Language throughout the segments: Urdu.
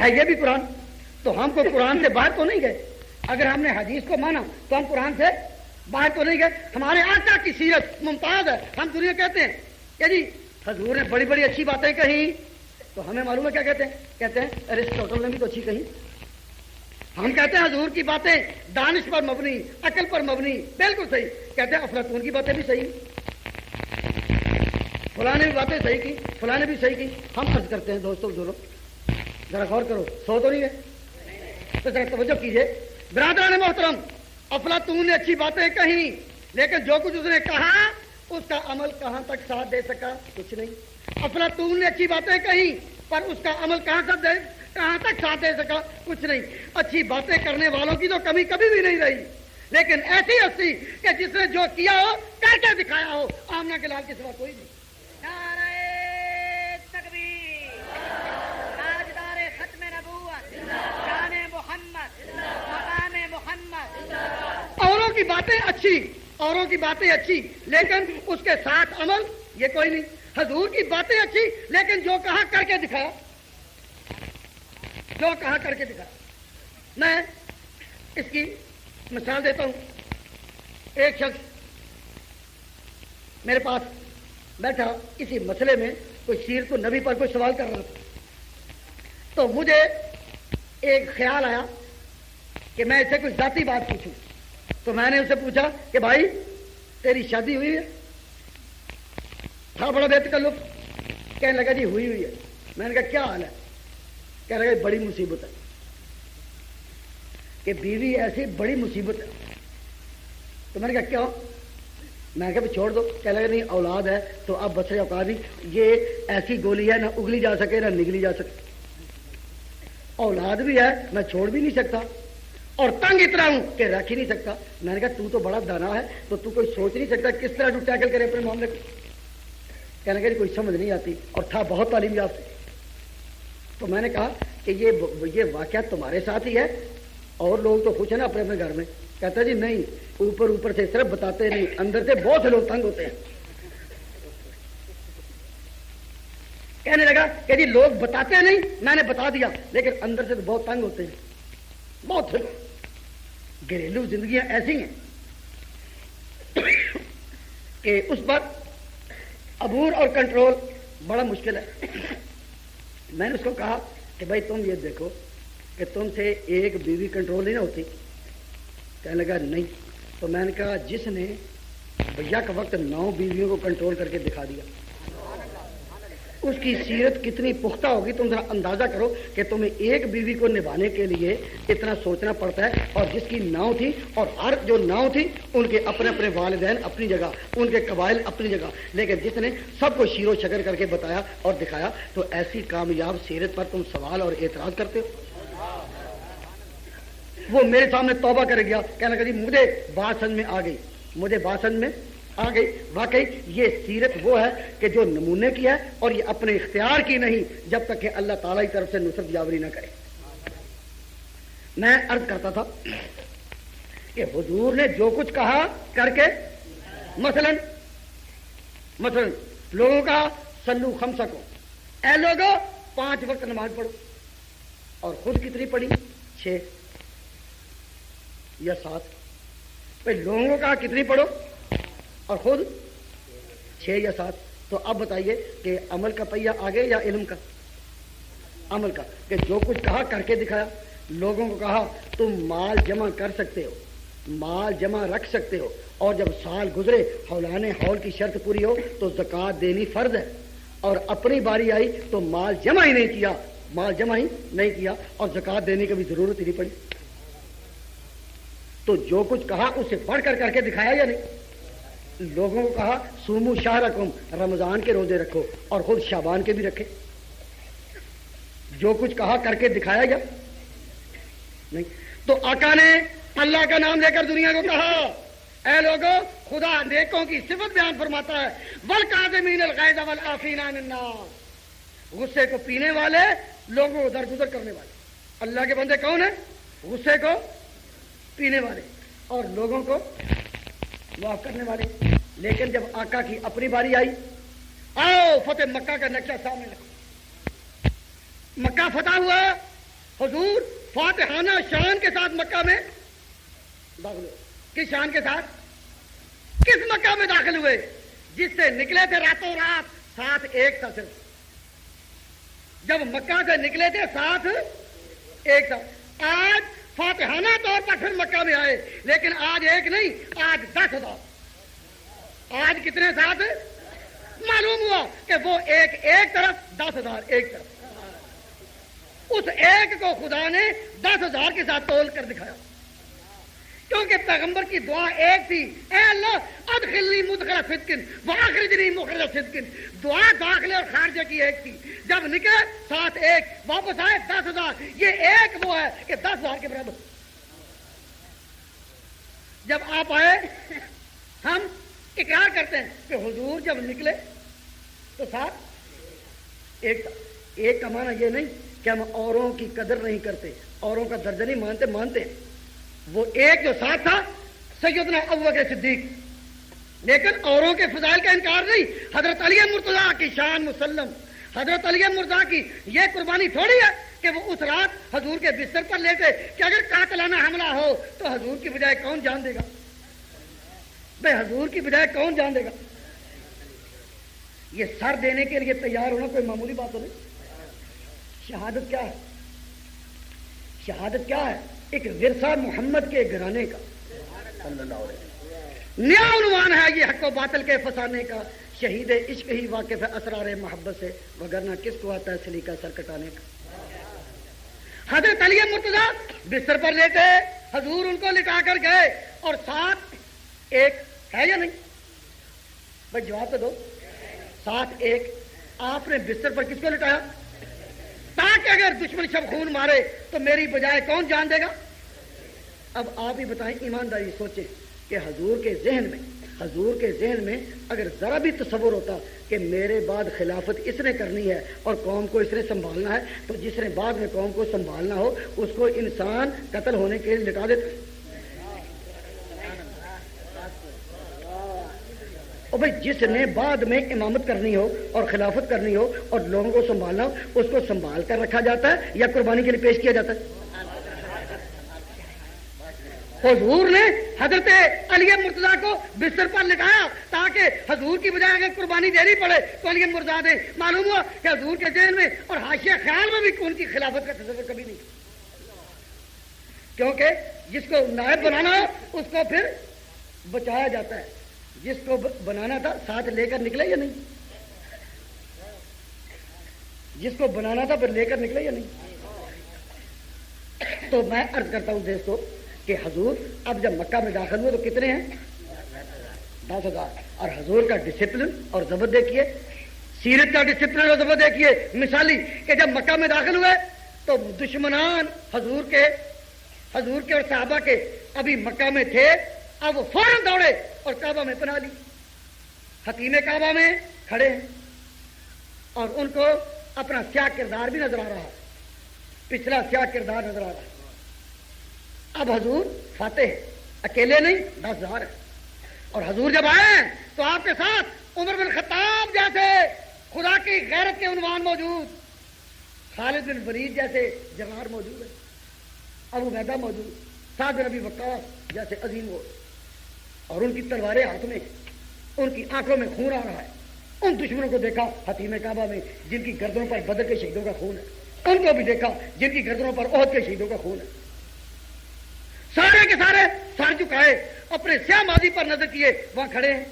ہے یہ بھی قرآن. تو ہم کو قرآن سے باہر تو نہیں گئے. اگر ہم نے حدیث کو مانا تو ہم قرآن سے باہر تو نہیں گئے. ہمارے آقا کی سیرت ممتاز ہے. ہم دنیا کہتے ہیں کہ جی حضور نے بڑی بڑی اچھی باتیں کہیں, تو ہمیں معلوم ہے کیا کہتے ہیں, کہتے ہیں ارسطوٹل نے بھی تو اچھی کہی. ہم کہتے ہیں حضور کی باتیں دانش پر مبنی, عقل پر مبنی, بالکل صحیح. کہتے ہیں افلاطون کی باتیں بھی صحیح, فلاں نے بھی باتیں صحیح کی, فلاں نے بھی صحیح کی. ہم عرض کرتے ہیں دوستوں بزرگوں, ذرا غور کرو, سو تو نہیں ہے تو ذرا توجہ کیجیے. برادران محترم, افلاطون نے اچھی باتیں کہیں, لیکن جو کچھ اس نے کہا اس کا عمل کہاں تک ساتھ دے سکا؟ کچھ نہیں. افلاطون نے اچھی باتیں کہیں پر اس کا عمل کہاں تک ساتھ دے سکا؟ کچھ نہیں. اچھی باتیں کرنے والوں کی تو کمی کبھی بھی نہیں رہی, لیکن ایسی ہستی کہ جس نے جو کیا ہو کر کے دکھایا ہو, آمنہ کے لال کے سوا کوئی نہیں. نعرہ تکبیر, تاجدار ختم نبوت, جان محمد, مقام محمد. اوروں کی باتیں اچھی, اوروں کی باتیں اچھی, لیکن اس کے ساتھ عمل یہ کوئی نہیں. حضور کی باتیں اچھی, لیکن جو کہا کر کے دکھایا, جو کہا کر کے دکھایا. میں اس کی مثال دیتا ہوں. ایک شخص میرے پاس بیٹھا, اسی مسئلے میں کوئی سیرت النبی پر کوئی سوال کر رہا تھا. تو مجھے ایک خیال آیا کہ میں اسے کوئی ذاتی بات پوچھوں. تو میں نے اسے پوچھا کہ بھائی تیری شادی ہوئی ہے؟ تھا بڑا بے تکلف, کہنے لگا جی ہوئی ہے. میں نے کہا کیا حال ہے؟ کہنے لگا بڑی مصیبت ہے. کہ بیوی ایسی بڑی مصیبت ہے. تو میں نے کہا کیا؟ میں نے کہا چھوڑ دو. کہنے لگا نہیں اولاد ہے تو اب بچے اوقات نہیں, یہ ایسی گولی ہے نہ اگلی جا سکے نہ نگلی جا سکے. اولاد بھی ہے, میں چھوڑ بھی نہیں سکتا, اور تنگ اتنا ہوں کہ رکھ ہی نہیں سکتا. میں نے کہا تو بڑا دانا ہے, تو کوئی سوچ نہیں سکتا کس طرح تو ٹیکل کرے اپنے معاملے کو. کہنے لگا کوئی سمجھ نہیں آتی, اور تھا بہت تعلیم یافتہ. تو میں نے کہا کہ یہ واقعہ تمہارے ساتھ ہی ہے, اور لوگ تو خوش ہیں نا اپنے اپنے گھر میں. کہتا جی نہیں, اوپر سے صرف بتاتے نہیں, اندر سے بہت سے لوگ تنگ ہوتے ہیں. کہنے لگا کہ جی لوگ بتاتے نہیں, میں نے بتا دیا, لیکن اندر سے تو بہت تنگ ہوتے ہیں, بہت سے لوگ. گھریلو زندگیاں ایسی ہیں کہ اس پر عبور اور کنٹرول بڑا مشکل ہے. میں نے اس کو کہا کہ بھائی تم یہ دیکھو کہ تم سے ایک بیوی کنٹرول نہیں نہ ہوتی. کہنے لگا نہیں. تو میں نے کہا جس نے بھیا کا وقت 9 بیویوں کو کنٹرول کر کے دکھا دیا, اس کی سیرت کتنی پختہ ہوگی. تم ذرا اندازہ کرو کہ تمہیں ایک بیوی کو نبھانے کے لیے اتنا سوچنا پڑتا ہے, اور جس کی 9 تھی, اور ہر جو 9 تھی ان کے اپنے اپنے والدین اپنی جگہ, ان کے قبائل اپنی جگہ, لیکن جس نے سب کو شیر و شکر کر کے بتایا اور دکھایا. تو ایسی کامیاب سیرت پر تم سوال اور اعتراض کرتے ہو. وہ میرے سامنے توبہ کر گیا. کہنے لگا جی مجھے بات سمجھ میں آ گئی, مجھے بات سمجھ میں آ گئی. واقعی یہ سیرت وہ ہے کہ جو نمونے کی ہے, اور یہ اپنے اختیار کی نہیں, جب تک کہ اللہ تعالیٰ کی طرف سے نصرت یاوری نہ کرے. میں عرض کرتا تھا کہ حضور نے جو کچھ کہا کر کے, مثلا لوگوں کا سلو خمسکو, اے لوگوں 5 وقت نماز پڑھو, اور خود کتنی پڑھی؟ 6 یا 7. پھر لوگوں کا کتنی پڑھو اور خود 6 یا 7. تو اب بتائیے کہ عمل کا پہیہ آگے یا علم کا؟ عمل کا. کہ جو کچھ کہا کر کے دکھایا. لوگوں کو کہا تم مال جمع کر سکتے ہو, مال جمع رکھ سکتے ہو, اور جب سال گزرے حولان حول کی شرط پوری ہو تو زکوٰۃ دینی فرض ہے. اور اپنی باری آئی تو مال جمع ہی نہیں کیا, مال جمع ہی نہیں کیا, اور زکوٰۃ دینے کی بھی ضرورت ہی نہیں پڑی. تو جو کچھ کہا اسے پڑھ کر کے دکھایا یا نہیں؟ لوگوں کو کہا سومو شہرکم, رمضان کے روزے رکھو, اور خود شعبان کے بھی رکھے. جو کچھ کہا کر کے دکھایا یا نہیں؟ تو آقا نے اللہ کا نام لے کر دنیا کو کہا اے لوگوں, خدا نیکوں کی صفت بیان فرماتا ہے, والکاظمین الغیظ والعافین عن الناس, غصے کو پینے والے, لوگوں کو درگزر کرنے والے. اللہ کے بندے کون ہیں؟ غصے کو پینے والے اور لوگوں کو معاف کرنے والے. لیکن جب آقا کی اپنی باری آئی, آؤ فتح مکہ کا نقشہ سامنے رکھو. مکہ فتح ہوا, حضور فاتحانہ شان کے ساتھ مکہ میں داخل ہوئے. کس شان کے ساتھ؟ کس مکہ میں داخل ہوئے؟ جس سے نکلے تھے راتوں رات ساتھ ایک تھا صرف. جب مکہ سے نکلے تھے ساتھ ایک تھا. آج فاتحانہ طور پر پھر مکہ میں آئے، لیکن آج ایک نہیں، آج 10,000. آج کتنے ساتھ؟ معلوم ہوا کہ وہ ایک طرف 10,000 ایک طرف. اس ایک کو خدا نے 10,000 کے ساتھ تول کر دکھایا، کیونکہ پیغمبر کی دعا ایک تھی، اے اللہ ادخلنی مدخل صدق واخرجنی مخرج صدق. دعا داخلے اور خارجے کی ایک تھی. جب نکلے ساتھ ایک، واپس آئے 10,000. یہ ایک وہ ہے کہ 10,000 کے برابر. جب آپ آئے ہم اقرار کرتے ہیں کہ حضور جب نکلے تو ساتھ ایک تھا. ایک کا معنی یہ نہیں کہ ہم اوروں کی قدر نہیں کرتے، اوروں کا درجہ نہیں مانتے ہیں. وہ ایک جو ساتھ تھا سیدنا ابوبکر صدیق، لیکن اوروں کے فضائل کا انکار نہیں. حضرت علی مرتضیٰ کی شان مسلم. حضرت علی مرتضیٰ کی یہ قربانی تھوڑی ہے کہ وہ اس رات حضور کے بستر پر لیٹے کہ اگر قاتلانہ حملہ ہو تو حضور کی بجائے کون جان دے گا؟ بے حضور کی بجائے کون جان دے گا؟ یہ سر دینے کے لیے تیار ہونا کوئی معمولی بات نہیں. شہادت کیا ہے؟ شہادت کیا ہے؟ ایک ورثہ محمد کے گھرانے کا صلی اللہ علیہ وسلم. نیا عنوان ہے یہ حق و باطل کے فسانے کا. شہید عشق ہی واقف ہے اسرار محبت سے، وگرنہ کس کو آتا ہے سلیقہ سر کٹانے کا. حضرت علی مرتضیٰ بستر پر لیٹے، حضور ان کو لٹا کر گئے اور ساتھ ایک ہے یا نہیں؟ بھائی جواب تو دو. ساتھ ایک. آپ نے بستر پر کس کو لٹایا؟ تاکہ اگر دشمن شب خون مارے تو میری بجائے کون جان دے گا؟ اب آپ ہی بتائیں، ایمانداری سوچیں کہ حضور کے ذہن میں اگر ذرا بھی تصور ہوتا کہ میرے بعد خلافت اس نے کرنی ہے اور قوم کو اس نے سنبھالنا ہے، تو جس نے بعد میں قوم کو سنبھالنا ہو اس کو انسان قتل ہونے کے لیے لٹا دیتا. اور بھائی جس نے بعد میں امامت کرنی ہو اور خلافت کرنی ہو اور لوگوں کو سنبھالنا ہو، اس کو سنبھال کر رکھا جاتا ہے یا قربانی کے لیے پیش کیا جاتا ہے؟ حضور نے حضرت علی مرتضیٰ کو بستر پر لٹایا تاکہ حضور کی بجائے اگر قربانی دینی پڑے تو علی مرتضیٰ دے. معلوم ہوا کہ حضور کے ذہن میں اور حاشیہ خیال میں بھی ان کی خلافت کا تصور کبھی نہیں، کیونکہ جس کو نائب بنانا ہو اس کو پھر بچایا جاتا ہے. جس کو بنانا تھا ساتھ لے کر نکلے یا نہیں؟ جس کو بنانا تھا پھر لے کر نکلے یا نہیں؟ تو میں عرض کرتا ہوں دوستو کہ حضور اب جب مکہ میں داخل ہوئے تو کتنے ہیں؟ 10,000. اور حضور کا ڈسپلن اور ضبط دیکھیے، سیرت کا ڈسپلن اور ضبط دیکھیے مثالی کہ جب مکہ میں داخل ہوئے تو دشمنان حضور کے اور صحابہ کے ابھی مکہ میں تھے. اب وہ فوراً دوڑے اور کعبہ میں پناہ لی. حتیم کعبہ میں کھڑے ہیں اور ان کو اپنا سیاہ کردار بھی نظر آ رہا ہے، پچھلا سیاہ کردار نظر آ رہا ہے. اب حضور فاتح ہیں، اکیلے نہیں 10,000 ہیں. اور حضور جب آئے ہیں تو آپ کے ساتھ عمر بن خطاب جیسے خدا کی غیرت کے عنوان موجود، خالد بن ولید جیسے جوار موجود ہے، ابو عبیدہ موجود، سعد بن ابی وقاص جیسے عظیم ہو، اور ان کی تلواریں ہاتھ میں، ان کی آنکھوں میں خون آ رہا ہے. ان دشمنوں کو دیکھا حتیم کعبہ میں جن کی گردنوں پر بدر کے شہیدوں کا خون ہے، ان کو بھی دیکھا جن کی گردنوں پر احد کے شہیدوں کا خون ہے. سارے کے سارے سر جھکائے اپنے سیاہ ماضی پر نظر کیے وہاں کھڑے ہیں.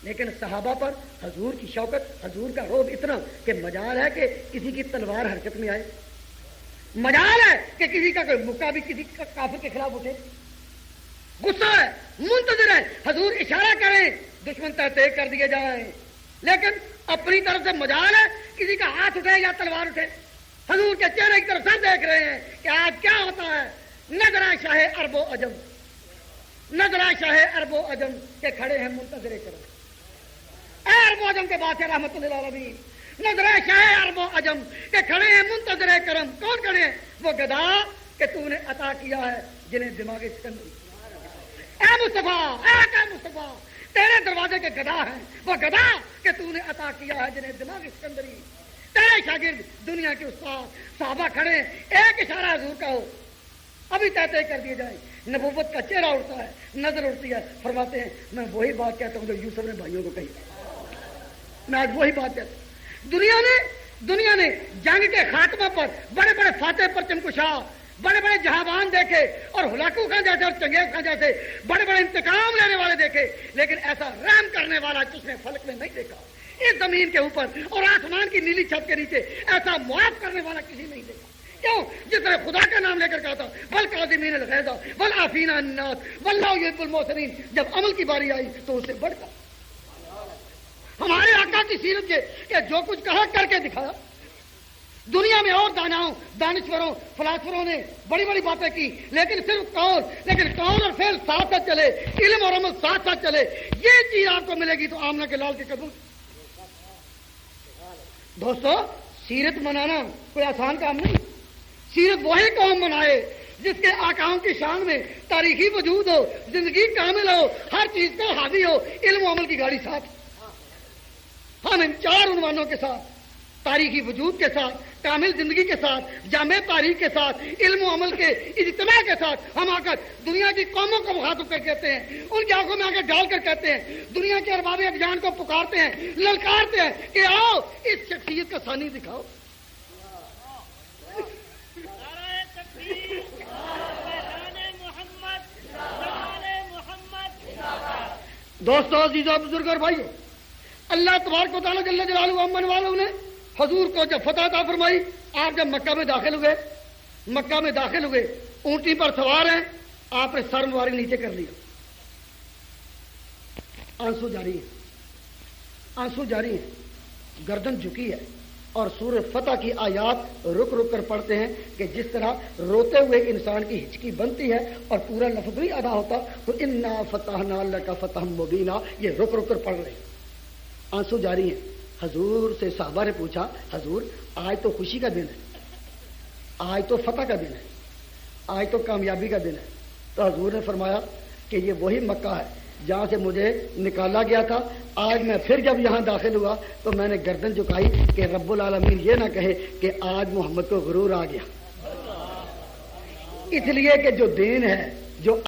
لیکن صحابہ پر حضور کی شوکت، حضور کا روب اتنا کہ مجال ہے کہ کسی کی تلوار حرکت میں آئے، مجال ہے کہ کسی کا کوئی مکہ بھی کسی کا کافر کے خلاف اٹھے. غصہ ہے، منتظر ہے حضور اشارہ کریں دشمن تحتے کر دیے جائیں، لیکن اپنی طرف سے مجال ہے کسی کا ہاتھ اٹھے یا تلوار اٹھے. حضور کے چہرے کی طرف سب دیکھ رہے ہیں کہ آج کیا ہوتا ہے. نظر شاہ عرب و عجم، نظر شاہ عرب و عجم کے کھڑے ہیں منتظر کرم. اے عرب و عجم کے بادشاہ رحمت اللہ العالمین، نظر شاہ عرب و عجم کے کھڑے ہیں منتظر کرم. کون کھڑے ہیں؟ وہ گدا کہ تو نے عطا کیا ہے جنہیں دماغ سکندری. اے مصطفیٰ تیرے دروازے کے گدا ہیں، وہ گدا کہ تو نے عطا کیا ہے جنہیں دماغ سکندری. تیرے شاگرد دنیا کے استاد صحابہ کھڑے ہیں، ایک اشارہ حضور کا ہو ابھی طے کر دیا جائے، نبوت کا چہرہ اٹھتا ہے، نظر اٹھتی ہے، فرماتے ہیں میں وہی بات کہتا ہوں جو یوسف نے بھائیوں کو کہی، میں آج وہی بات کہتا ہوں۔ دنیا نے جنگ کے خاتمہ پر بڑے بڑے فاتح پرچم کشا، بڑے بڑے جہاں دیکھے اور ہلاکو خان جیسے اور چنگیز خان جیسے بڑے بڑے انتقام لینے والے دیکھے، لیکن ایسا رحم کرنے والا کس نے فلک میں نہیں دیکھا، اس زمین کے اوپر اور آسمان کی نیلی چھت کے نیچے ایسا معاف کرنے والا کسی نہیں دیکھا۔ کیوں؟ جس نے خدا کا نام لے کر کہا تھا والکاظمین الغیظ والعافین عن الناس واللہ یحب المحسنین، جب عمل کی باری آئی تو اس سے بڑھ کر ہمارے آقا کی سیرت کہ جو کچھ کہا کر کے دکھایا۔ دنیا میں اور داناؤں، دانشوروں، فلاسفروں نے بڑی بڑی باتیں کی، لیکن صرف قول اور فعل ساتھ ساتھ چلے، علم اور عمل ساتھ ساتھ چلے، یہ چیز آپ کو ملے گی تو آمنہ کے لال کے قدم۔ دوستو، سیرت منانا کوئی آسان کام نہیں۔ سیرت وہی قوم منائے جس کے آقاؤں کی شان میں تاریخی وجود ہو، زندگی کامل ہو، ہر چیز کا حاوی ہو، علم و عمل کی گاڑی ساتھ۔ ہم ان 4 عنوانوں کے ساتھ، تاریخی وجود کے ساتھ، کامل زندگی کے ساتھ، جامع تاریخ کے ساتھ، علم و عمل کے اجتماع کے ساتھ ہم آ کر دنیا کی قوموں کو مخاطب کر کہتے ہیں، ان کی آنکھوں میں آ کر ڈال کر کہتے ہیں، دنیا کے ارباب ادیان کو پکارتے ہیں، للکارتے ہیں کہ آؤ اس شخصیت کا ثانی دکھاؤ۔ دوستو، عزیزو، بزرگ اور بھائیو، اللہ تبارک و تعالیٰ جل جلالہ امن والوں نے حضور کو جب فتح عطا فرمائی، آپ جب مکہ میں داخل ہوئے اونٹی پر سوار ہیں، آپ نے سر مبارک نیچے کر لیا، آنسو جاری ہیں، گردن جھکی ہے، اور سورہ فتح کی آیات رک رک کر پڑھتے ہیں کہ جس طرح روتے ہوئے انسان کی ہچکی بنتی ہے اور پورا لفظ نہیں ادا ہوتا، تو انا فتحنا لک فتحا مبینا، یہ رک رک کر پڑھ رہے ہیں، آنسو جاری ہیں۔ حضور سے صحابہ نے پوچھا، حضور آج تو خوشی کا دن ہے، آج تو فتح کا دن ہے، آج تو کامیابی کا دن ہے، تو حضور نے فرمایا کہ یہ وہی مکہ ہے جہاں سے مجھے نکالا گیا تھا، آج میں پھر جب یہاں داخل ہوا تو میں نے گردن جھکائی کہ رب العالمین یہ نہ کہے کہ آج محمد کو غرور آ گیا، اس لیے کہ جو دین ہے، جو